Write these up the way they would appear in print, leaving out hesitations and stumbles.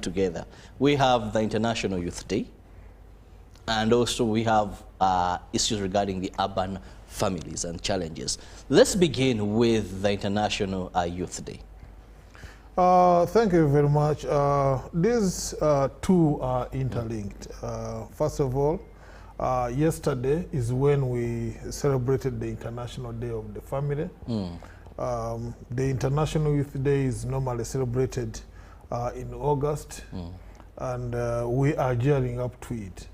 together. We have the International Youth Day, and also we have issues regarding the urban families and challenges. Let's begin with the International Youth Day. Thank you very much. These two are interlinked. First of all, yesterday is when we celebrated the International Day of the Family. The International Youth Day is normally celebrated in August, and we are gearing up to it.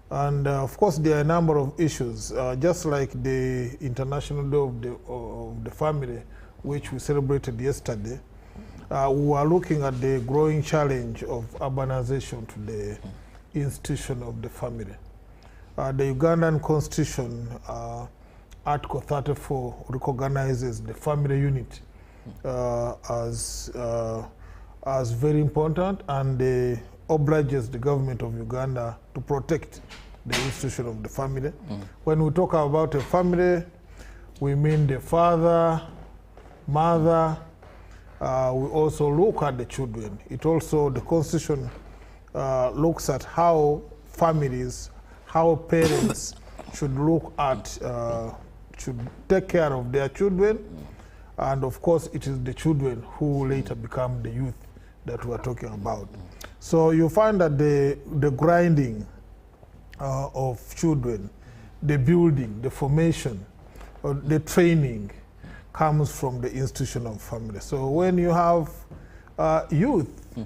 And of course, there are a number of issues, just like the International Day of the Family, which we celebrated yesterday. We are looking at the growing challenge of urbanization to the institution of the family. The Ugandan Constitution, Article 34, recognizes the family unit as very important, and obliges the government of Uganda to protect the institution of the family. When we talk about a family, we mean the father, mother. We also look at the children. It also, the Constitution looks at how families, how parents should look at, should take care of their children. And of course, it is the children who later become the youth that we are talking about. So you find that the grinding of children, the building, the formation, the training comes from the institution of family. So when you have youth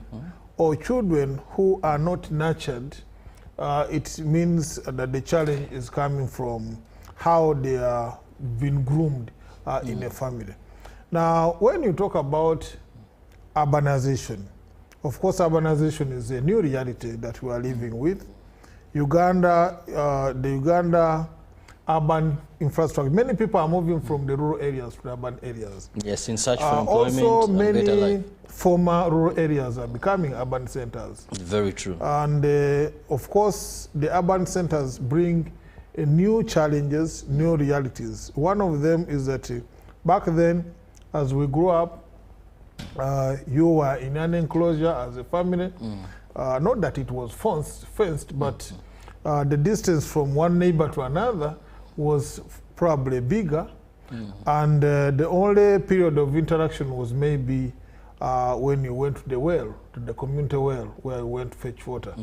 or children who are not nurtured, it means that the challenge is coming from how they are being groomed in a family. Now, when you talk about urbanization, of course, urbanization is a new reality that we are living with. Uganda, the Uganda urban infrastructure, many people are moving from the rural areas to urban areas. Yes, in search for employment. Also, many former rural areas are becoming urban centers. Very true. And of course, the urban centers bring new challenges, new realities. One of them is that back then, as we grew up, you were in an enclosure as a family. Not that it was fenced, but the distance from one neighbor to another was probably bigger, and the only period of interaction was maybe when you went to the well, to the community well, where you went to fetch water.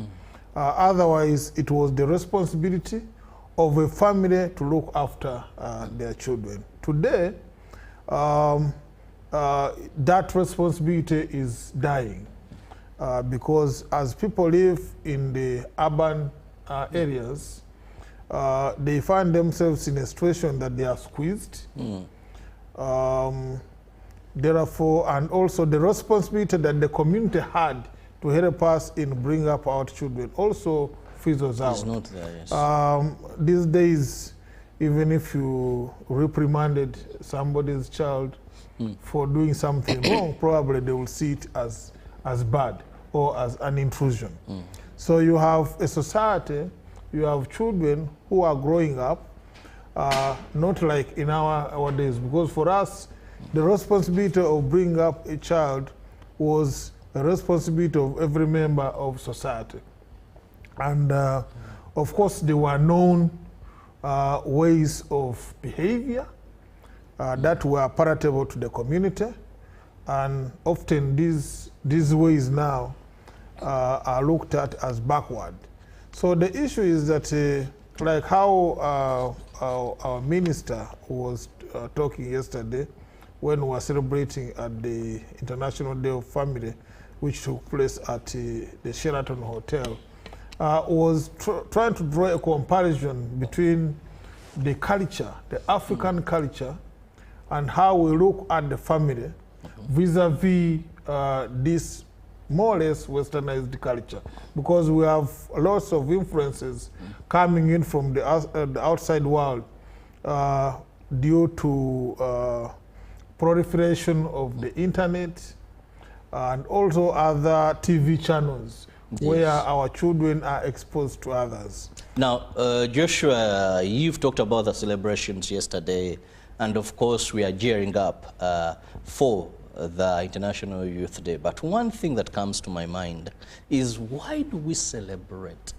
Otherwise, it was the responsibility of a family to look after their children. Today, that responsibility is dying because as people live in the urban areas, they find themselves in a situation that they are squeezed. Therefore, and also the responsibility that the community had to help us in bringing up our children also fizzles out. It's not there, yes. These days, even if you reprimanded somebody's child for doing something wrong, probably they will see it as bad or as an intrusion. So you have a society, you have children who are growing up, not like in our days, because for us, the responsibility of bringing up a child was a responsibility of every member of society. And of course, there were known ways of behavior that were palatable to the community. And often these ways now are looked at as backward. So the issue is that, like how our minister was talking yesterday when we were celebrating at the International Day of Family, which took place at the Sheraton Hotel, was trying to draw a comparison between the culture, the African culture, and how we look at the family vis-a-vis this more or less westernized culture, because we have lots of influences coming in from the outside world due to proliferation of the internet and also other TV channels where our children are exposed to others. Now, Joshua, you've talked about the celebrations yesterday, and of course we are gearing up for the International Youth Day, but one thing that comes to my mind is, why do we celebrate?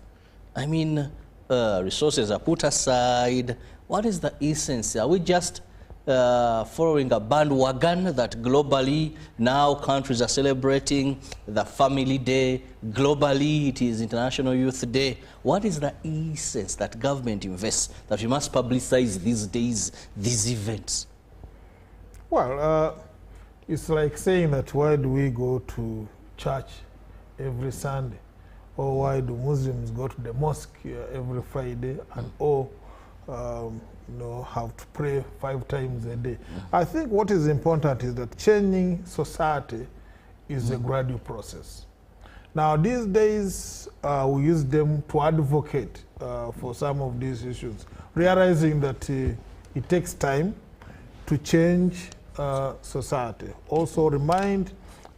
I mean, resources are put aside. What is the essence? Are we just following a bandwagon that globally now countries are celebrating the Family Day? Globally, it is International Youth Day. What is the essence that government invests that we must publicize these days, these events? Well, it's like saying that why do we go to church every Sunday? Or why do Muslims go to the mosque every Friday and all have to pray 5 times a day? I think what is important is that changing society is a gradual process. Now, these days, we use them to advocate for some of these issues, realizing that it takes time to change society. Also remind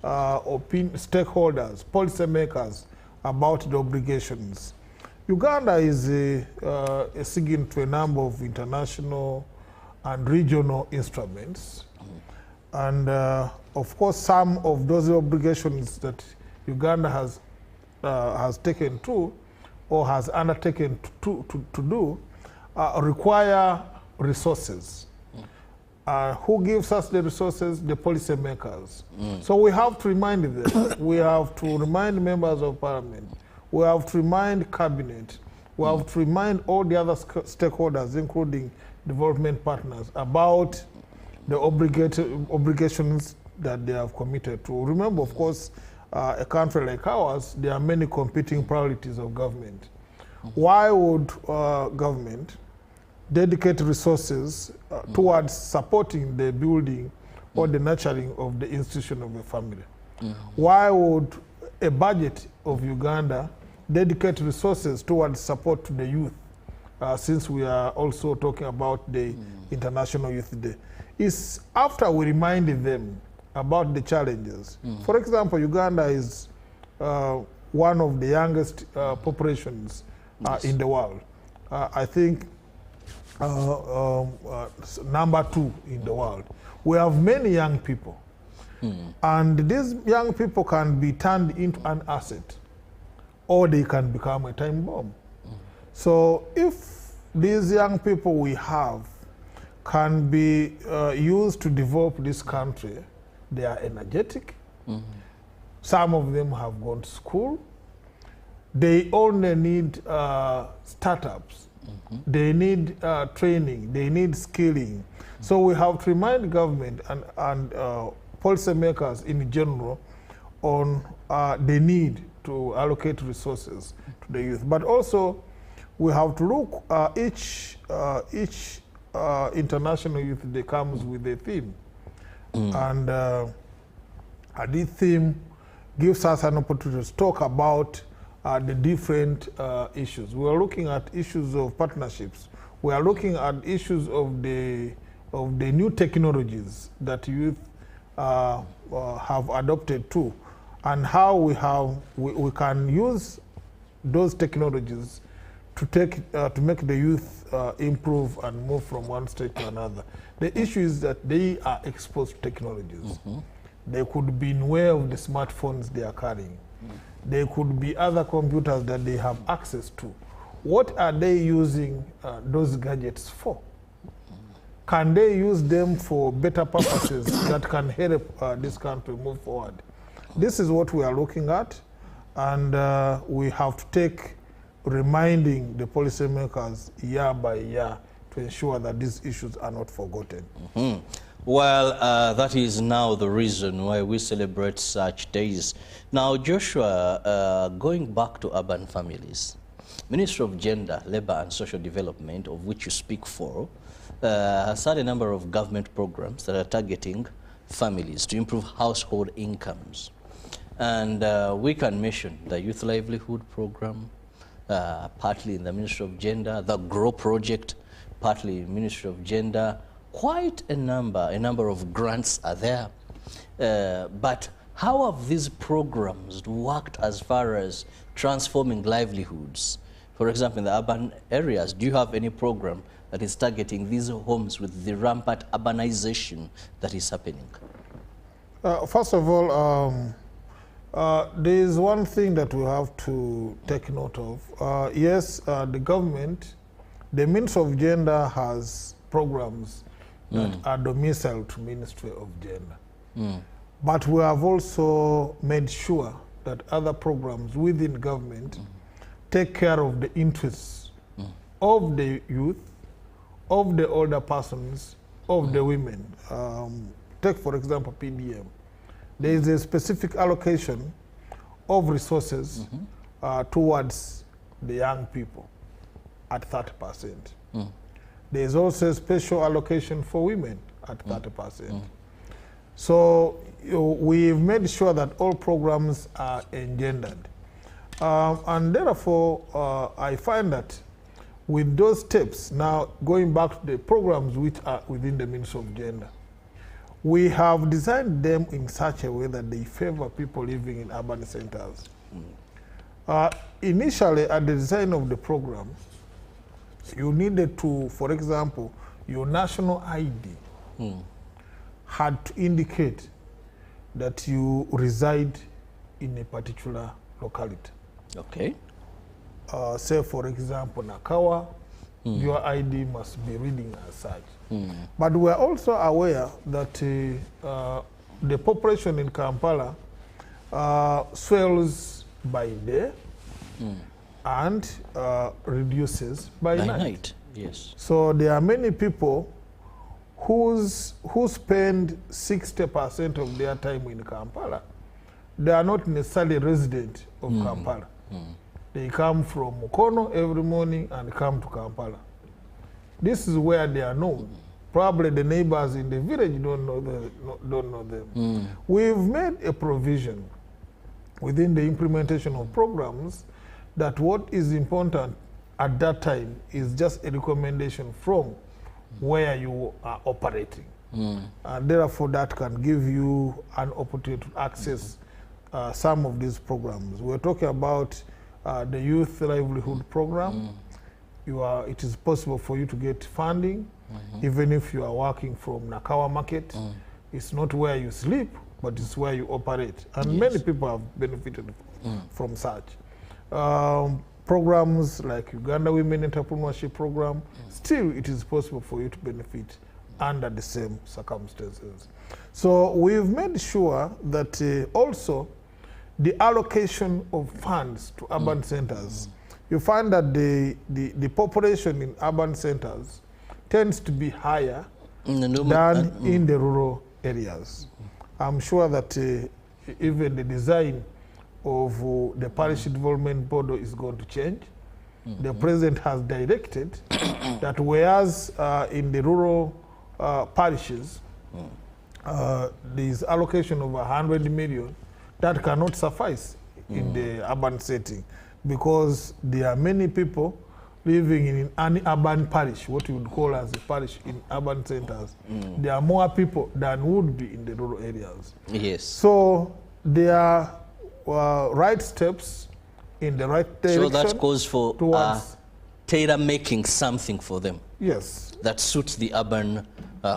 stakeholders, policymakers about the obligations. Uganda is a signatory to a number of international and regional instruments. And of course, some of those obligations that Uganda has taken to or has undertaken to do require resources. Who gives us the resources? The policymakers. So we have to remind them. We have to remind members of parliament. We have to remind cabinet. We have to remind all the other stakeholders, including development partners, about the obligations that they have committed to. Remember, of course, a country like ours, there are many competing priorities of government. Why would government dedicate resources towards supporting the building or the nurturing of the institution of a family? Why would a budget of Uganda dedicate resources towards support to the youth, since we are also talking about the International Youth Day? It's after we reminded them about the challenges. For example, Uganda is one of the youngest populations in the world. I think number 2 in the world. We have many young people. And these young people can be turned into an asset, or they can become a time bomb. So if these young people we have can be used to develop this country, they are energetic. Some of them have gone to school. They only need startups. They need training. They need skilling. So we have to remind government and policymakers in general on the need to allocate resources to the youth. But also, we have to look, each International Youth Day comes with a theme. And this theme gives us an opportunity to talk about the different issues. We are looking at issues of partnerships. We are looking at issues of the new technologies that youth have adopted too, and how we can use those technologies to make the youth improve and move from one state to another. The issue is that they are exposed to technologies. They could be aware of the smartphones they are carrying. There could be other computers that they have access to. What are they using those gadgets for? Can they use them for better purposes that can help this country move forward? This is what we are looking at, and we have to take reminding the policymakers year by year to ensure that these issues are not forgotten. Well, that is now the reason why we celebrate such days. Now, Joshua, going back to urban families, Ministry of Gender, Labour and Social Development, of which you speak for, has had a number of government programs that are targeting families to improve household incomes. And we can mention the Youth Livelihood Program, partly in the Ministry of Gender, the GROW project, partly Ministry of Gender. Quite a number of grants are there. But how have these programs worked as far as transforming livelihoods? For example, in the urban areas, do you have any program that is targeting these homes with the rampant urbanization that is happening? First of all, there is one thing that we have to take note of. Yes, the government, the Ministry of Gender has programs that are domiciled to Ministry of Gender. But we have also made sure that other programs within government take care of the interests of the youth, of the older persons, of the women. Take, for example, PDM. There is a specific allocation of resources towards the young people at 30%. There is also a special allocation for women at 30%. So we've made sure that all programs are engendered. And therefore, I find that with those steps, now going back to the programs which are within the Ministry of Gender, we have designed them in such a way that they favor people living in urban centers. Initially, at the design of the program, you needed to, for example, your national ID had to indicate that you reside in a particular locality. Okay. Say, for example, Nakawa, your ID must be reading as such. But we are also aware that the population in Kampala swells by day and reduces by night. Yes. So there are many people who spend 60% of their time in Kampala. They are not necessarily resident of Kampala. They come from Mukono every morning and come to Kampala. This is where they are known. Probably the neighbors in the village don't know them. We've made a provision within the implementation of programs that what is important at that time is just a recommendation from where you are operating. And therefore, that can give you an opportunity to access some of these programs. We're talking about the Youth Livelihood Program. It is possible for you to get funding, even if you are working from Nakawa Market. It's not where you sleep, but it's where you operate. And many people have benefited from such. Programs like Uganda Women Entrepreneurship Program, still it is possible for you to benefit under the same circumstances. So we've made sure that also the allocation of funds to urban centers, you find that the population in urban centers tends to be higher than in the rural areas. I'm sure that even the design of the parish development board is going to change. The president has directed that whereas in the rural parishes, there is allocation of 100 million, that cannot suffice in the urban setting, because there are many people living in an urban parish, what you would call as a parish in urban centers. There are more people than would be in the rural areas. Yes. So there are right steps in the right direction. So that calls for tailor-making something for them. Yes. That suits the urban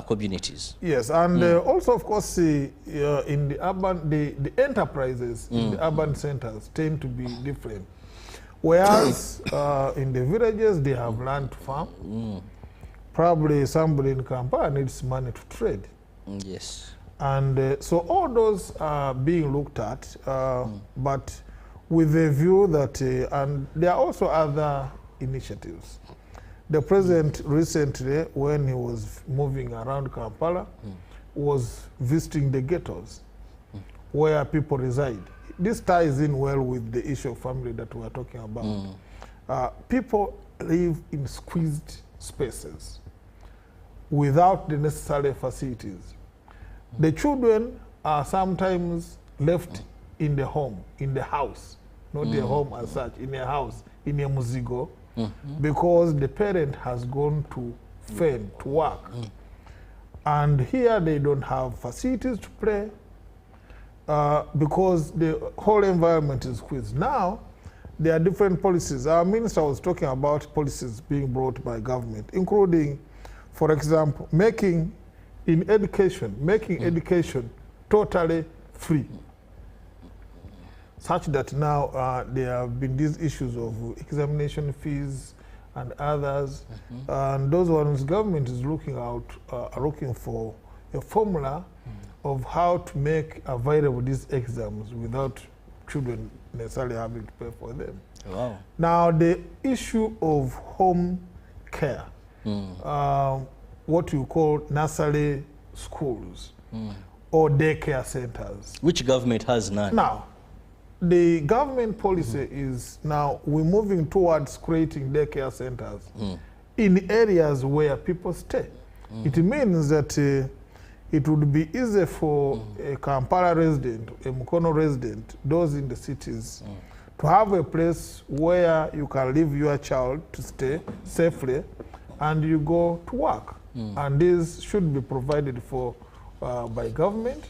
communities. Yes, and also, of course, in the urban, the enterprises in the urban centers tend to be different. Whereas in the villages, they have land to farm. Probably somebody in Kampala needs money to trade. Yes. And so all those are being looked at, but with the view that, and there are also other initiatives. The president recently, when he was moving around Kampala, was visiting the ghettos where people reside. This ties in well with the issue of family that we are talking about. People live in squeezed spaces without the necessary facilities. The children are sometimes left in the home, in the house, not the home as such, in a house, in a muzigo, because the parent has gone to fend, to work. And here they don't have facilities to play because the whole environment is squeezed. Now, there are different policies. Our minister was talking about policies being brought by government, including, for example, making education totally free. Such that now there have been these issues of examination fees and others, and those ones government is looking for a formula of how to make available these exams without children necessarily having to pay for them. Wow. Now the issue of home care, what you call nursery schools or daycare centers. Which government has none? Now, the government policy is now we're moving towards creating daycare centers in areas where people stay. It means that it would be easy for a Kampala resident, a Mukono resident, those in the cities, to have a place where you can leave your child to stay safely and you go to work. And this should be provided for by government.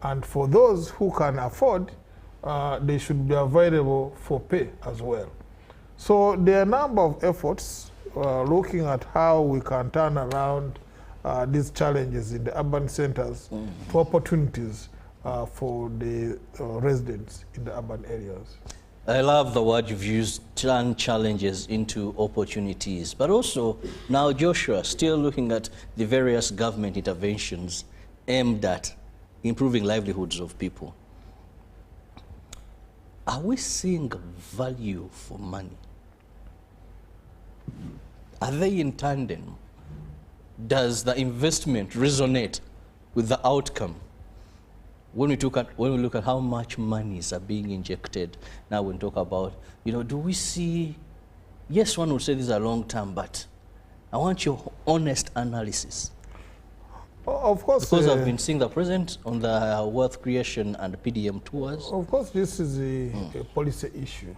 And for those who can afford, they should be available for pay as well. So there are a number of efforts looking at how we can turn around these challenges in the urban centers to opportunities for the residents in the urban areas. I love the word you've used, turn challenges into opportunities. But also, now Joshua, still looking at the various government interventions aimed at improving livelihoods of people. Are we seeing value for money? Are they in tandem? Does the investment resonate with the outcome? When we look at how much monies are being injected, now we talk about, do we see, yes, one would say these are long term, but I want your honest analysis. Of course. Because I've been seeing the president on the wealth creation and PDM tours. Of course, this is a policy issue.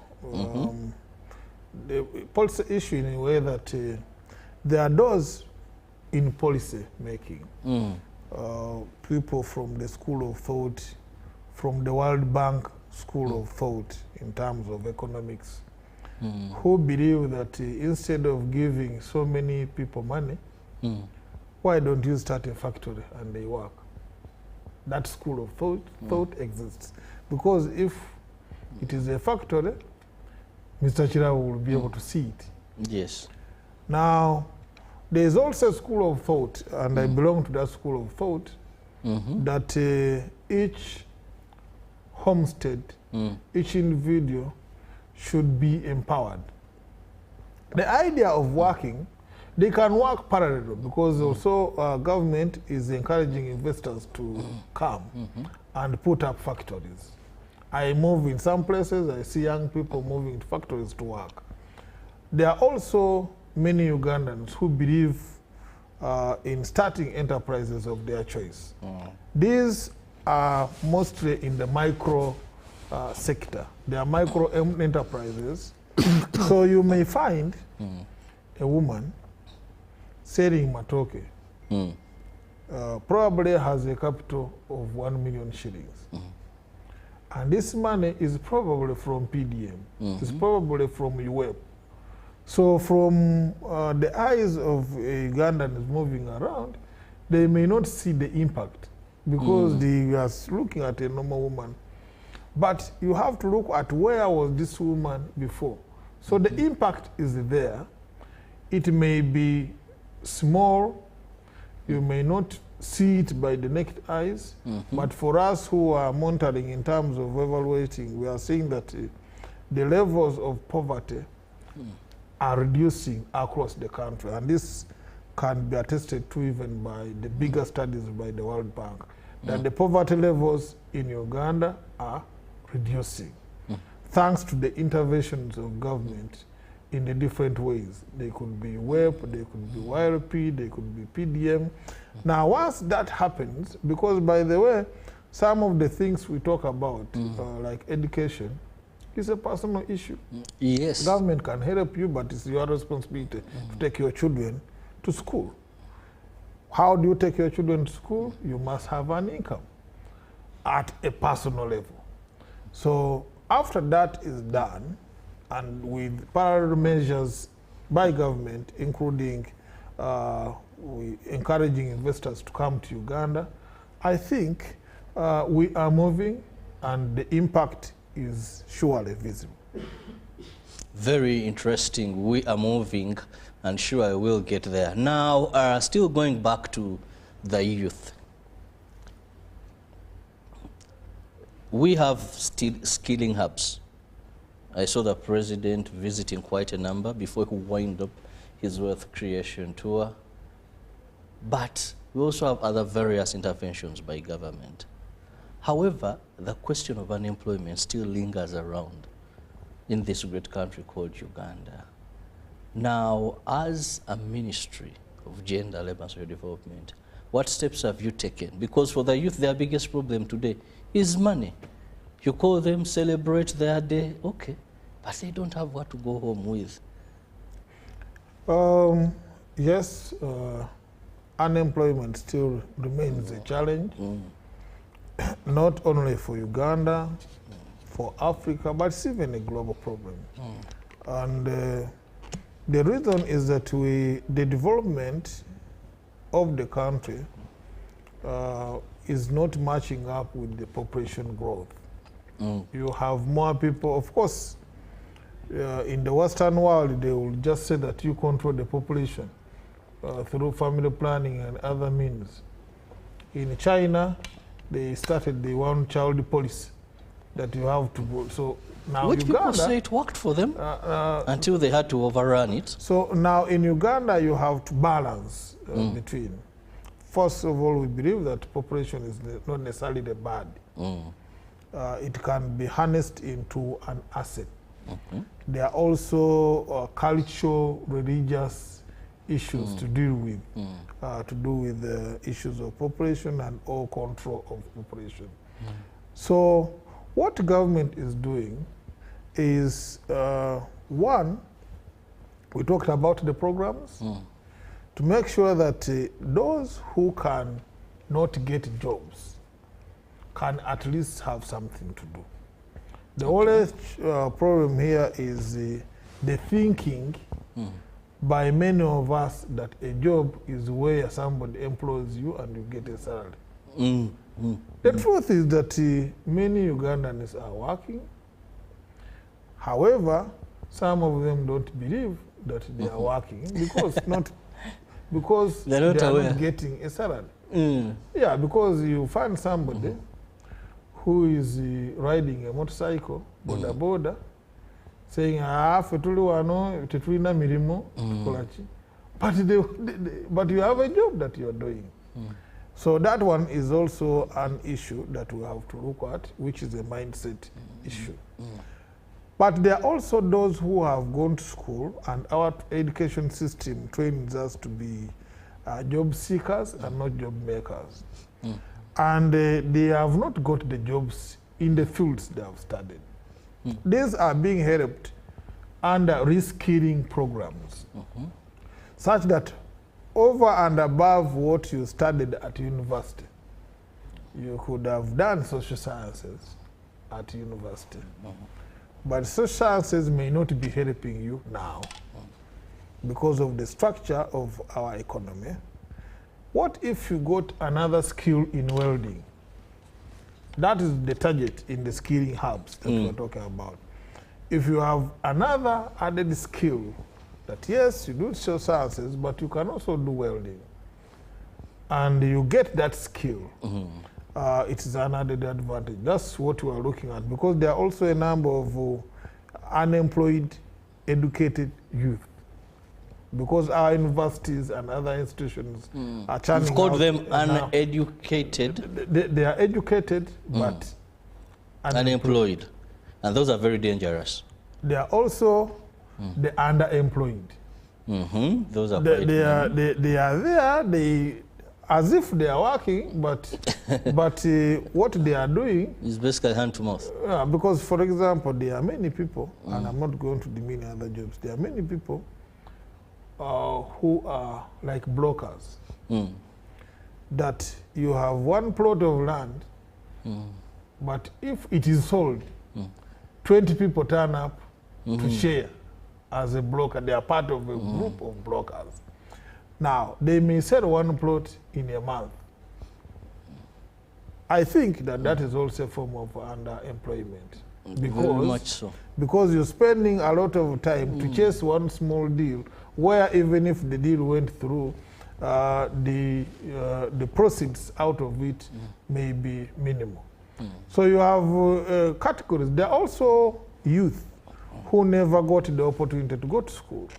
The policy issue in a way that there are those in policy making. People from the school of thought, from the World Bank school of thought in terms of economics, who believe that instead of giving so many people money, why don't you start a factory and they work? That school of thought exists. Because if it is a factory, Mr. Chirawo will be able to see it. Yes. Now, there is also a school of thought, and I belong to that school of thought, that each homestead, each individual should be empowered. The idea of working, they can work parallel because also government is encouraging investors to come and put up factories. I move in some places, I see young people moving to factories to work. There are also many Ugandans who believe in starting enterprises of their choice. These are mostly in the micro sector. They are micro enterprises. So you may find a woman selling matoke, probably has a capital of 1 million shillings. And this money is probably from PDM. It's probably from UWEP. So from the eyes of Ugandans moving around, they may not see the impact because they are looking at a normal woman. But you have to look at where was this woman before. So the impact is there. It may be small. You may not see it by the naked eyes. But for us who are monitoring in terms of evaluating, we are seeing that the levels of poverty are reducing across the country. And this can be attested to even by the bigger studies by the World Bank, that the poverty levels in Uganda are reducing, thanks to the interventions of government in the different ways. They could be WEP, they could be YLP, they could be PDM. Now, once that happens, because by the way, some of the things we talk about, like education, is a personal issue. Yes. Government can help you, but it's your responsibility to take your children to school. How do you take your children to school? You must have an income at a personal level. So after that is done, and with parallel measures by government, including encouraging investors to come to Uganda, I think We are moving, and the impact is surely visible. Very interesting. We are moving, and sure I will get there. Now, still going back to the youth. We have still skilling hubs. I saw the president visiting quite a number before he wound up his wealth creation tour. But we also have other various interventions by government. However, the question of unemployment still lingers around in this great country called Uganda. Now, as a Ministry of Gender, Labour and Social Development, what steps have you taken? Because for the youth, their biggest problem today is money. You call them, celebrate their day, okay, but they don't have what to go home with. Yes, unemployment still remains a challenge, not only for Uganda, for Africa, but it's even a global problem. And the reason is that the development of the country is not matching up with the population growth. You have more people, of course, in the Western world, they will just say that you control the population through family planning and other means. In China, they started the one-child policy that you have to go. So now Which Uganda, people say it worked for them until they had to overrun it. So now in Uganda, you have to balance between. First of all, we believe that population is not necessarily the bad. It can be harnessed into an asset. There are also cultural, religious issues to deal with, to do with the issues of population and all control of population. So what government is doing is, one, we talked about the programs, to make sure that those who can not get jobs can at least have something to do. The only problem here is the thinking by many of us that a job is where somebody employs you and you get a salary. The truth is that many Ugandans are working. However, some of them don't believe that they are working because they are not getting a salary. Yeah, because you find somebody who is riding a motorcycle, boda boda, saying, but you have a job that you are doing. So that one is also an issue that we have to look at, which is a mindset issue. But there are also those who have gone to school, and our education system trains us to be job seekers and not job makers. And they have not got the jobs in the fields they have studied. These are being helped under reskilling programs, such that over and above what you studied at university, you could have done social sciences at university. But social sciences may not be helping you now because of the structure of our economy. What if you got another skill in welding? That is the target in the skilling hubs that we're talking about. If you have another added skill, that yes, you do social sciences, but you can also do welding, and you get that skill, it is an added advantage. That's what we are looking at, because there are also a number of unemployed, educated youth. Because our universities and other institutions are churning out. You've called them uneducated. They are educated, but unemployed. And those are very dangerous. They are also the underemployed. Those are they are there, as if they are working, but what they are doing is basically hand to mouth. Because, for example, there are many people, and I'm not going to demean other jobs, there are many people who are like brokers, that you have one plot of land, but if it is sold, 20 people turn up to share as a broker. They are part of a group of brokers. Now, they may sell one plot in a month. I think that that is also a form of underemployment. Very much so. Because you're spending a lot of time to chase one small deal, where even if the deal went through, the proceeds out of it may be minimal. So you have categories. There are also youth who never got the opportunity to go to school.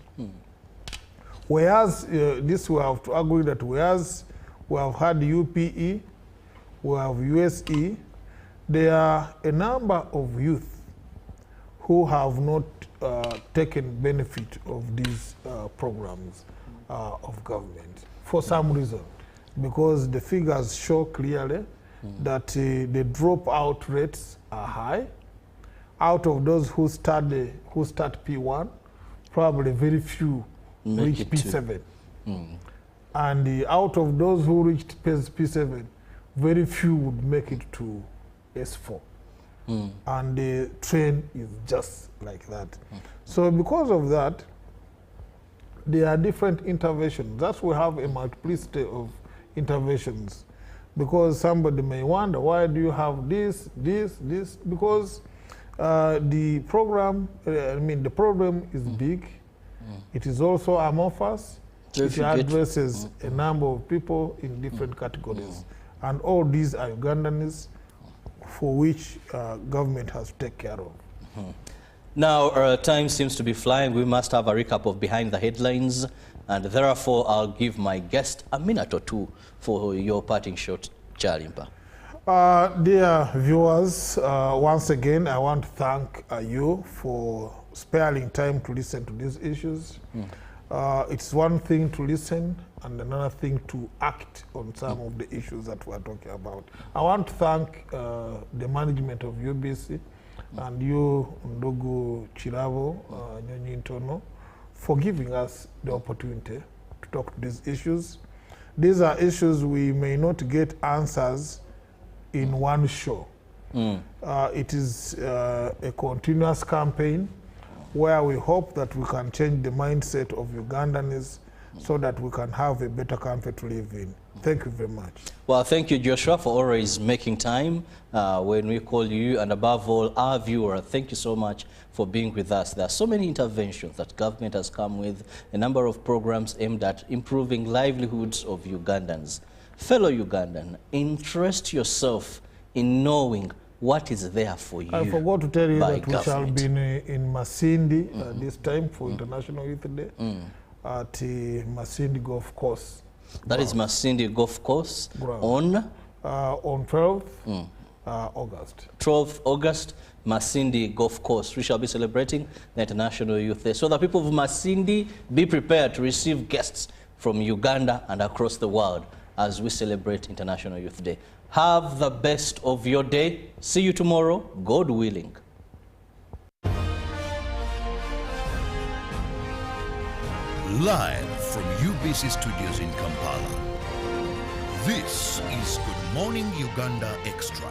Whereas, this we have to agree that whereas we have had UPE, we have USE, there are a number of youth who have not taken benefit of these programs of government for some reason, because the figures show clearly that the dropout rates are high. Out of those who start P1, probably very few reach P7. And out of those who reached P7, very few would make it to S4. And the trend is just like that. So because of that, there are different interventions. That's why we have a multiplicity of interventions. Because somebody may wonder, why do you have this? Because the program, the problem is big. It is also amorphous. It addresses a number of people in different categories. And all these are Ugandans for which government has to take care of. Now, time seems to be flying. We must have a recap of behind the headlines. And therefore, I'll give my guest a minute or two for your parting shot, Chalimpa. Dear viewers, once again, I want to thank you for sparing time to listen to these issues. It's one thing to listen and another thing to act on some of the issues that we're talking about. I want to thank the management of UBC and you, Ndugu Chiravo, Nyonyi Ntono, for giving us the opportunity to talk to these issues. These are issues we may not get answers in one show. It is a continuous campaign where we hope that we can change the mindset of Ugandans so that we can have a better country to live in. Thank you very much. Well, thank you, Joshua, for always making time when we call you, and above all, our viewer. Thank you so much for being with us. There are so many interventions that government has come with, a number of programs aimed at improving livelihoods of Ugandans. Fellow Ugandan, interest yourself in knowing what is there for you. I forgot to tell you that we shall be government. in Masindi this time for International Youth Day at Masindi Golf Course. That is Masindi Golf Course on 12th August. 12th August, Masindi Golf Course. We shall be celebrating the International Youth Day. So the people of Masindi, be prepared to receive guests from Uganda and across the world as we celebrate International Youth Day. Have the best of your day. See you tomorrow, God willing. Live from UBC Studios in Kampala, this is Good Morning Uganda Extra.